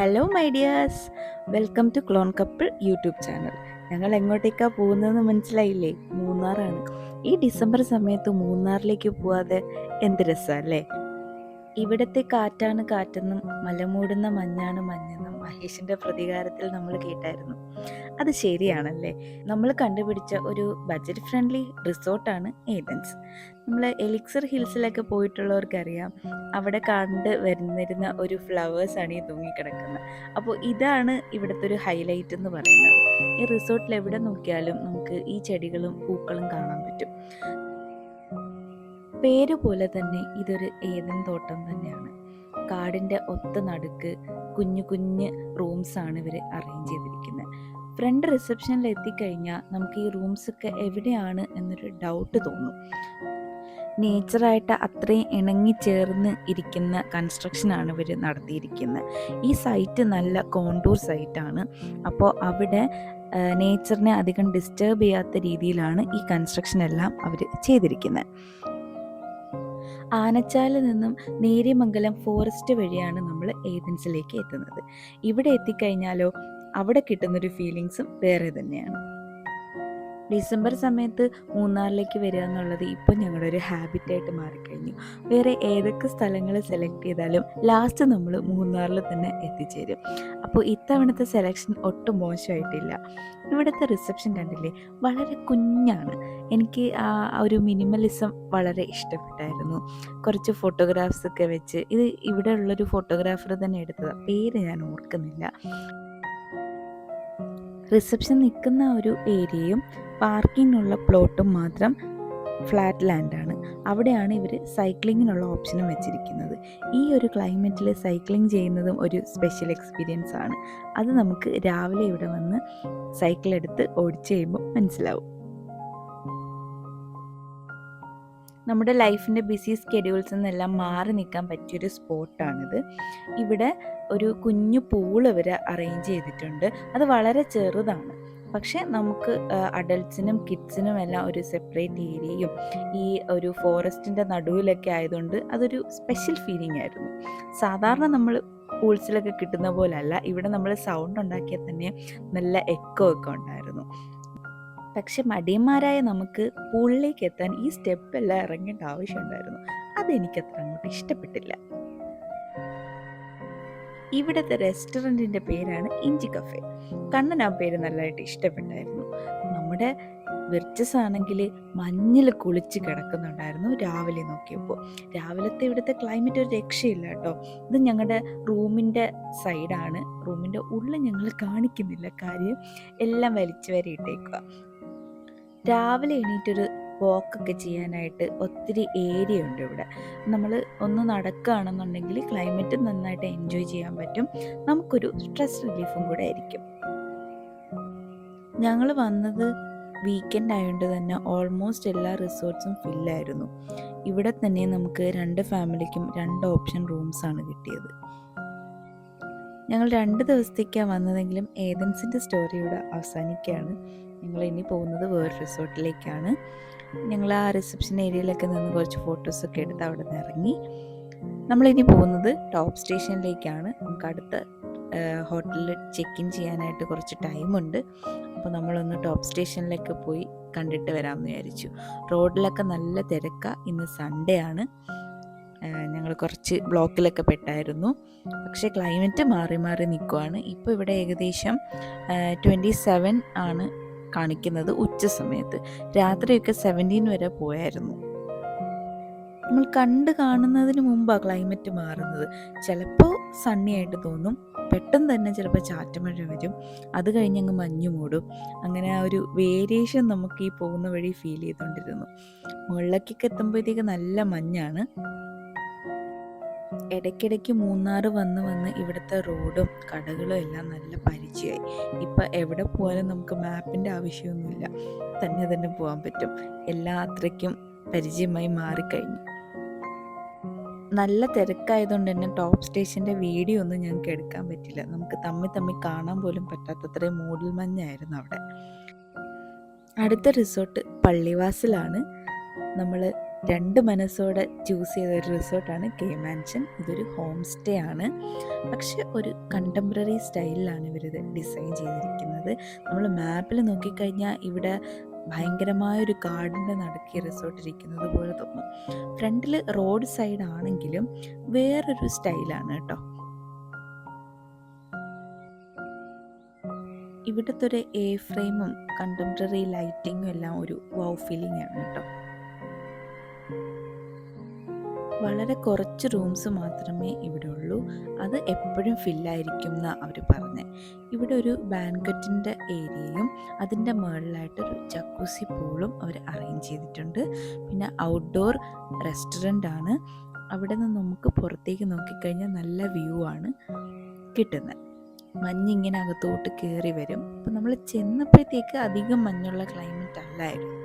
Hello my dears, welcome to clone couple YouTube channel. ഞങ്ങൾ എങ്ങോട്ടേക്കാണ് പോകുന്നതെന്ന് മനസ്സിലായില്ലേ? മൂന്നാറാണ്. ഈ ഡിസംബർ സമയത്ത് മൂന്നാറിലേക്ക് പോവാതെ എന്ത് രസമല്ലേ? ഇവിടത്തെ കാറ്റാണ് കാറ്റെന്നും മലമൂടുന്ന മഞ്ഞാണ് മഞ്ഞെന്നും മഹേഷിൻ്റെ പ്രതികാരത്തിൽ നമ്മൾ കേട്ടായിരുന്നു. അത് ശരിയാണല്ലേ? നമ്മൾ കണ്ടുപിടിച്ച ഒരു ബഡ്ജറ്റ് ഫ്രണ്ട്ലി റിസോർട്ടാണ് ഏതൻസ്. നമ്മൾ എലിക്സർ ഹിൽസിലൊക്കെ പോയിട്ടുള്ളവർക്കറിയാം, അവിടെ കണ്ട് വരുന്നിരുന്ന ഒരു ഫ്ലവേഴ്സാണ് ഈ തൂങ്ങിക്കിടക്കുന്നത്. അപ്പോൾ ഇതാണ് ഇവിടുത്തെ ഒരു ഹൈലൈറ്റ് എന്ന് പറയുന്നത്. ഈ റിസോർട്ടിൽ എവിടെ നോക്കിയാലും നമുക്ക് ഈ ചെടികളും പൂക്കളും കാണാൻ പറ്റും. പേര് പോലെ തന്നെ ഇതൊരു ഏദൻ തോട്ടം തന്നെയാണ്. കാടിൻ്റെ ഒത്ത നടുക്ക് കുഞ്ഞു കുഞ്ഞ് റൂംസാണ് ഇവർ അറേഞ്ച് ചെയ്തിരിക്കുന്നത്. ഫ്രണ്ട് റിസപ്ഷനിൽ എത്തിക്കഴിഞ്ഞാൽ നമുക്ക് ഈ റൂംസൊക്കെ എവിടെയാണ് എന്നൊരു ഡൗട്ട് തോന്നും. നേച്ചറായിട്ട് അത്രയും ഇണങ്ങിച്ചേർന്ന് ഇരിക്കുന്ന കൺസ്ട്രക്ഷനാണ് ഇവർ നടത്തിയിരിക്കുന്നത്. ഈ സൈറ്റ് നല്ല കോണ്ടൂർ സൈറ്റാണ്. അപ്പോൾ അവിടെ നേച്ചറിനെ അധികം ഡിസ്റ്റർബ് ചെയ്യാത്ത രീതിയിലാണ് ഈ കൺസ്ട്രക്ഷൻ എല്ലാം അവർ ചെയ്തിരിക്കുന്നത്. ആനച്ചാലിൽ നിന്നും നേര്യമംഗലം ഫോറസ്റ്റ് വഴിയാണ് നമ്മൾ ഏതൻസിലേക്ക് എത്തുന്നത്. ഇവിടെ എത്തിക്കഴിഞ്ഞാലോ അവിടെ കിട്ടുന്നൊരു ഫീലിങ്സും വേറെ തന്നെയാണ്. ഡിസംബർ സമയത്ത് മൂന്നാറിലേക്ക് വരിക എന്നുള്ളത് ഇപ്പോൾ ഞങ്ങളുടെ ഒരു ഹാബിറ്റായിട്ട് മാറിക്കഴിഞ്ഞു. വേറെ ഏതൊക്കെ സ്ഥലങ്ങൾ സെലക്ട് ചെയ്താലും ലാസ്റ്റ് നമ്മൾ മൂന്നാറിൽ തന്നെ എത്തിച്ചേരും. അപ്പോൾ ഇത്തവണത്തെ സെലക്ഷൻ ഒട്ടും മോശമായിട്ടില്ല. ഇവിടുത്തെ റിസപ്ഷൻ കണ്ടില്ലേ, വളരെ കുഞ്ഞാണ്. എനിക്ക് ആ ഒരു മിനിമലിസം വളരെ ഇഷ്ടപ്പെട്ടായിരുന്നു. കുറച്ച് ഫോട്ടോഗ്രാഫ്സൊക്കെ വെച്ച്, ഇത് ഇവിടെ ഉള്ളൊരു ഫോട്ടോഗ്രാഫർ തന്നെ എടുത്തതാണ്, പേര് ഞാൻ ഓർക്കുന്നില്ല. റിസപ്ഷൻ നിൽക്കുന്ന ഒരു ഏരിയയും പാർക്കിങ്ങിനുള്ള പ്ലോട്ടും മാത്രം ഫ്ലാറ്റ് ലാൻഡാണ്. അവിടെയാണ് ഇവർ സൈക്ലിങ്ങിനുള്ള ഓപ്ഷനും വെച്ചിരിക്കുന്നത്. ഈ ഒരു ക്ലൈമറ്റിൽ സൈക്ലിംഗ് ചെയ്യുന്നതും ഒരു സ്പെഷ്യൽ എക്സ്പീരിയൻസ് ആണ്. അത് നമുക്ക് രാവിലെ ഇവിടെ വന്ന് സൈക്കിൾ എടുത്ത് ഓടിച്ച് കഴിയുമ്പോൾ മനസ്സിലാവും. നമ്മുടെ ലൈഫിൻ്റെ ബിസി സ്കെഡ്യൂൾസിൽ നിന്നെല്ലാം മാറി നിൽക്കാൻ പറ്റിയൊരു സ്പോട്ടാണിത്. ഇവിടെ ഒരു കുഞ്ഞു പൂൾ ഇവർ അറേഞ്ച് ചെയ്തിട്ടുണ്ട്. അത് വളരെ ചെറുതാണ്, പക്ഷേ നമുക്ക് അഡൾട്ട്സിനും കിഡ്സിനും എല്ലാം ഒരു സെപ്പറേറ്റ് ഏരിയയും ഈ ഒരു ഫോറസ്റ്റിൻ്റെ നടുവിലൊക്കെ ആയതുകൊണ്ട് അതൊരു സ്പെഷ്യൽ ഫീലിംഗ് ആയിരുന്നു. സാധാരണ നമ്മൾ പൂൾസിലൊക്കെ കിട്ടുന്ന പോലല്ല, ഇവിടെ നമ്മൾ സൗണ്ട് ഉണ്ടാക്കിയാൽ തന്നെ നല്ല എക്കോ ഒക്കെ ഉണ്ടായിരുന്നു. പക്ഷെ മടിയന്മാരായ നമുക്ക് പൂളിലേക്ക് എത്താൻ ഈ സ്റ്റെപ്പെല്ലാം ഇറങ്ങേണ്ട ആവശ്യമുണ്ടായിരുന്നു. അതെനിക്കത്ര അങ്ങോട്ട് ഇഷ്ടപ്പെട്ടില്ല. ഇവിടുത്തെ റെസ്റ്റോറൻറ്റിൻ്റെ പേരാണ് ഇഞ്ചി കഫേ. കണ്ണൻ ആ പേര് നല്ലതായിട്ട് ഇഷ്ടപ്പെട്ടായിരുന്നു. നമ്മുടെ വെർച്ചസ് ആണെങ്കിൽ മഞ്ഞിൽ കുളിച്ച് കിടക്കുന്നുണ്ടായിരുന്നു രാവിലെ നോക്കിയപ്പോൾ. രാവിലത്തെ ഇവിടുത്തെ ക്ലൈമറ്റ് ഒരു രക്ഷയില്ല കേട്ടോ. ഇത് ഞങ്ങളുടെ റൂമിൻ്റെ സൈഡാണ്. റൂമിൻ്റെ ഉള്ളിൽ ഞങ്ങൾ കാണിക്കുന്നില്ല, കാര്യം എല്ലാം വലിച്ചു വരെ ഇട്ടേക്കുക. രാവിലെ എണീറ്റൊരു വാക്കൊക്കെ ചെയ്യാനായിട്ട് ഒത്തിരി ഏരിയ ഉണ്ട് ഇവിടെ. നമ്മൾ ഒന്ന് നടക്കുകയാണെന്നുണ്ടെങ്കിൽ ക്ലൈമറ്റ് നന്നായിട്ട് എൻജോയ് ചെയ്യാൻ പറ്റും. നമുക്കൊരു സ്ട്രെസ് റിലീഫും കൂടെ ആയിരിക്കും. ഞങ്ങൾ വന്നത് വീക്കെൻഡ് ആയതുകൊണ്ട് തന്നെ ഓൾമോസ്റ്റ് എല്ലാ റിസോർട്ട്സും ഫില്ലായിരുന്നു. ഇവിടെ തന്നെ നമുക്ക് 2 ഫാമിലിക്കും 2 ഓപ്ഷൻ റൂംസാണ് കിട്ടിയത്. ഞങ്ങൾ 2 ദിവസത്തേക്കാണ് വന്നതെങ്കിലും ഏതൻസിൻ്റെ സ്റ്റോറി ഇവിടെ അവസാനിക്കുകയാണ്. ഞങ്ങൾ ഇനി പോകുന്നത് വേറെ റിസോർട്ടിലേക്കാണ്. ഞങ്ങൾ ആ റിസപ്ഷൻ ഏരിയയിലൊക്കെ നിന്ന് കുറച്ച് ഫോട്ടോസൊക്കെ എടുത്ത് അവിടെ നിന്ന് ഇറങ്ങി. നമ്മളിനി പോകുന്നത് ടോപ്പ് സ്റ്റേഷനിലേക്കാണ്. നമുക്ക് അടുത്ത ഹോട്ടലിൽ ചെക്ക് ഇൻ ചെയ്യാനായിട്ട് കുറച്ച് ടൈമുണ്ട്. അപ്പോൾ നമ്മളൊന്ന് ടോപ്പ് സ്റ്റേഷനിലൊക്കെ പോയി കണ്ടിട്ട് വരാമെന്ന് വിചാരിച്ചു. റോഡിലൊക്കെ നല്ല തിരക്കാണ്. ഇന്ന് സൺഡേ ആണ്. ഞങ്ങൾ കുറച്ച് ബ്ലോക്കിലൊക്കെ പെട്ടായിരുന്നു. പക്ഷേ ക്ലൈമറ്റ് മാറി മാറി നിൽക്കുവാണ്. ഇപ്പോൾ ഇവിടെ ഏകദേശം 27 ആണ് കാണിക്കുന്നത് ഉച്ച സമയത്ത്. രാത്രിയൊക്കെ 17 വരെ പോയായിരുന്നു. നമ്മൾ കണ്ട് കാണുന്നതിന് മുമ്പാണ് ക്ലൈമറ്റ് മാറുന്നത്. ചിലപ്പോൾ സണ്ണി ആയിട്ട് തോന്നും, പെട്ടെന്ന് തന്നെ ചിലപ്പോൾ ചാറ്റമഴ വരും, അത് കഴിഞ്ഞങ്ങ് മഞ്ഞ് മൂടും. അങ്ങനെ ആ ഒരു വേരിയേഷൻ നമുക്ക് ഈ പോകുന്ന വഴി ഫീൽ ചെയ്തുകൊണ്ടിരുന്നു. മുകളിലേക്കൊക്കെ എത്തുമ്പോഴത്തേക്ക് നല്ല മഞ്ഞാണ്. ഇടയ്ക്കിടയ്ക്ക് മൂന്നാർ വന്ന് വന്ന് ഇവിടുത്തെ റോഡും കടകളും എല്ലാം നല്ല പരിചയമായി. ഇപ്പം എവിടെ പോയാലും നമുക്ക് മാപ്പിൻ്റെ ആവശ്യമൊന്നുമില്ല, തന്നെ പോകാൻ പറ്റും. എല്ലാ അത്രയ്ക്കും പരിചയമായി മാറിക്കഴിഞ്ഞു. നല്ല തിരക്കായതുകൊണ്ട് തന്നെ ടോപ്പ് സ്റ്റേഷൻ്റെ വീഡിയോ ഒന്നും ഞങ്ങൾക്ക് എടുക്കാൻ പറ്റില്ല. നമുക്ക് തമ്മിൽ കാണാൻ പോലും പറ്റാത്തത്രയും മൂടൽ മഞ്ഞായിരുന്നു അവിടെ. അടുത്ത റിസോർട്ട് പള്ളിവാസലാണ്. നമ്മൾ രണ്ട് മനസ്സോടെ ചൂസ് ചെയ്ത ഒരു റിസോർട്ടാണ് കെ മാൻഷൻ. ഇതൊരു ഹോം സ്റ്റേ ആണ്, പക്ഷെ ഒരു കണ്ടംപററി സ്റ്റൈലിലാണ് ഇവരിത് ഡിസൈൻ ചെയ്തിരിക്കുന്നത്. നമ്മൾ മാപ്പിൽ നോക്കിക്കഴിഞ്ഞാൽ ഇവിടെ ഭയങ്കരമായൊരു കാടിൻ്റെ നടുക്കി റിസോർട്ട് ഇരിക്കുന്നത് പോലെ തോന്നും. ഫ്രണ്ടിൽ റോഡ് സൈഡ് ആണെങ്കിലും വേറൊരു സ്റ്റൈലാണ് കേട്ടോ. ഇവിടുത്തെ ഒരു എ ഫ്രെയിമും കണ്ടംപററി ലൈറ്റിങ്ങും എല്ലാം ഒരു വൗ ഫീലിംഗ് ആണ് കേട്ടോ. വളരെ കുറച്ച് റൂംസ് മാത്രമേ ഇവിടെ ഉള്ളൂ, അത് എപ്പോഴും ഫില്ലായിരിക്കും എന്നാണ് അവർ പറഞ്ഞത്. ഇവിടെ ഒരു ബാൻക്വറ്റിൻ്റെ ഏരിയയും അതിൻ്റെ മുകളിലായിട്ടൊരു ജക്കൂസി പൂളും അവർ അറേഞ്ച് ചെയ്തിട്ടുണ്ട്. പിന്നെ ഔട്ട്ഡോർ റെസ്റ്റോറൻ്റ് ആണ്. അവിടെ നിന്ന് നമുക്ക് പുറത്തേക്ക് നോക്കിക്കഴിഞ്ഞാൽ നല്ല വ്യൂ ആണ് കിട്ടുന്നത്. മഞ്ഞിങ്ങനെ അകത്തോട്ട് കയറി വരും. അപ്പം നമ്മൾ ചെന്നപ്പോഴത്തേക്ക് അധികം മഞ്ഞുള്ള ക്ലൈമറ്റ് അല്ലായിരുന്നു.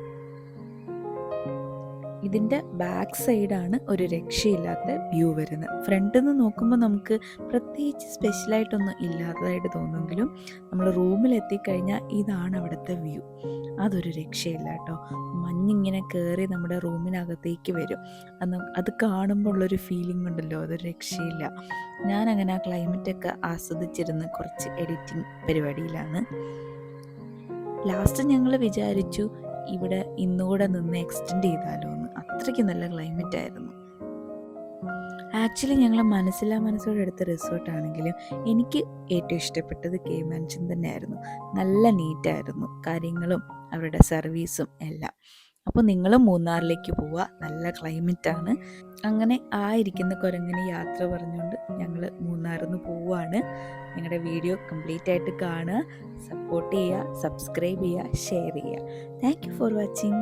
ഇതിൻ്റെ ബാക്ക് സൈഡാണ് ഒരു രക്ഷയില്ലാത്ത വ്യൂ വരുന്നത്. ഫ്രണ്ടിൽ നിന്ന് നോക്കുമ്പോൾ നമുക്ക് പ്രത്യേകിച്ച് സ്പെഷ്യലായിട്ടൊന്നും ഇല്ലാത്തതായിട്ട് തോന്നുമെങ്കിലും നമ്മൾ റൂമിലെത്തിക്കഴിഞ്ഞാൽ ഇതാണ് അവിടുത്തെ വ്യൂ. അതൊരു രക്ഷയില്ല കേട്ടോ. മഞ്ഞിങ്ങനെ കയറി നമ്മുടെ റൂമിനകത്തേക്ക് വരും. അത് കാണുമ്പോൾ ഉള്ളൊരു ഫീലിംഗ് ഉണ്ടല്ലോ, അതൊരു രക്ഷയില്ല. ഞാനങ്ങനെ ആ ക്ലൈമറ്റൊക്കെ ആസ്വദിച്ചിരുന്ന് കുറച്ച് എഡിറ്റിംഗ് പരിപാടിയിലാണ്. ലാസ്റ്റ് ഞങ്ങൾ വിചാരിച്ചു ഇവിടെ ഇന്നുകൂടെ നിന്ന് എക്സ്റ്റെൻഡ് ചെയ്താലോ എന്ന്. അത്രയ്ക്ക് നല്ല ക്ലൈമറ്റ് ആയിരുന്നു. ആക്ച്വലി ഞങ്ങൾ മനസ്സോടെ എടുത്ത റിസോർട്ടാണെങ്കിലും എനിക്ക് ഏറ്റവും ഇഷ്ടപ്പെട്ടത് കെ മാൻഷൻ തന്നെയായിരുന്നു. നല്ല നീറ്റായിരുന്നു കാര്യങ്ങളും അവരുടെ സർവീസും എല്ലാം. അപ്പോൾ നിങ്ങളും മൂന്നാറിലേക്ക് പോവുക, നല്ല ക്ലൈമറ്റാണ്. അങ്ങനെ ഇരിക്കുന്ന കുരങ്ങിന് യാത്ര പറഞ്ഞുകൊണ്ട് ഞങ്ങൾ മൂന്നാറിൽ നിന്ന് പോവുകയാണ്. ഞങ്ങളുടെ വീഡിയോ കംപ്ലീറ്റ് ആയിട്ട് കാണുക, സപ്പോർട്ട് ചെയ്യുക, സബ്സ്ക്രൈബ് ചെയ്യുക, ഷെയർ ചെയ്യുക. Thank you for watching.